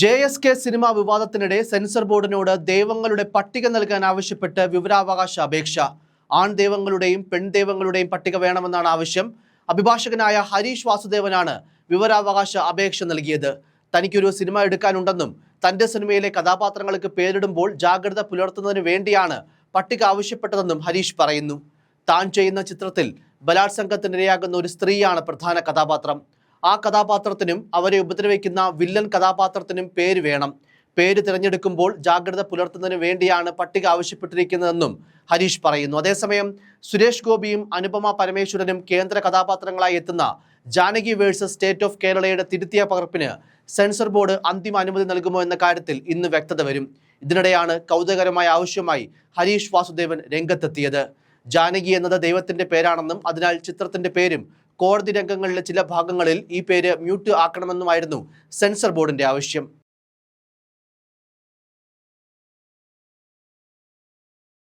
JSK cinema വിവാദത്തിനിടെ sensor ബോർഡിനോട് ദൈവങ്ങളുടെ പട്ടിക നൽകാൻ ആവശ്യപ്പെട്ട് വിവരാവകാശ അപേക്ഷ. ആൺദൈവങ്ങളുടെയും പെൺദൈവങ്ങളുടെയും പട്ടിക വേണമെന്നാണ് ആവശ്യം. അഭിഭാഷകനായ ഹരീഷ് വാസുദേവനാണ് വിവരാവകാശ അപേക്ഷ നൽകിയത്. തനിക്കൊരു സിനിമ എടുക്കാനുണ്ടെന്നും തന്റെ സിനിമയിലെ കഥാപാത്രങ്ങൾക്ക് പേരിടുമ്പോൾ ജാഗ്രത പുലർത്തുന്നതിന് വേണ്ടിയാണ് പട്ടിക ആവശ്യപ്പെട്ടതെന്നും ഹരീഷ് പറയുന്നു. താൻ ചെയ്യുന്ന ചിത്രത്തിൽ ബലാത്സംഗത്തിനിരയാകുന്ന ഒരു സ്ത്രീയാണ് പ്രധാന കഥാപാത്രം. ആ കഥാപാത്രത്തിനും അവരെ ഉപദ്രവിക്കുന്ന വില്ലൻ കഥാപാത്രത്തിനും പേര് വേണം. പേര് തിരഞ്ഞെടുക്കുമ്പോൾ ജാഗ്രത പുലർത്തുന്നതിന് വേണ്ടിയാണ് പട്ടിക ആവശ്യപ്പെട്ടിരിക്കുന്നതെന്നും ഹരീഷ് പറയുന്നു. അതേസമയം സുരേഷ് ഗോപിയും അനുപമ പരമേശ്വരനും കേന്ദ്ര കഥാപാത്രങ്ങളായി എത്തുന്ന ജാനകി വേഴ്സസ് സ്റ്റേറ്റ് ഓഫ് കേരളയുടെ തിരുത്തിയ പകർപ്പിന് സെൻസർ ബോർഡ് അന്തിമ അനുമതി നൽകുമോ എന്ന കാര്യത്തിൽ ഇന്ന് വ്യക്തത വരും. ഇതിനിടെയാണ് കൗതുകകരമായ ആവശ്യമായി ഹരീഷ് വാസുദേവൻ രംഗത്തെത്തിയത്. ജാനകി എന്നത് ദൈവത്തിന്റെ പേരാണെന്നും അതിനാൽ ചിത്രത്തിന്റെ പേരും കോടതി രംഗങ്ങളിലെ ചില ഭാഗങ്ങളിൽ ഈ പേര് മ്യൂട്ട് ആക്കണമെന്നുമായിരുന്നു സെൻസർ ബോർഡിന്റെ ആവശ്യം.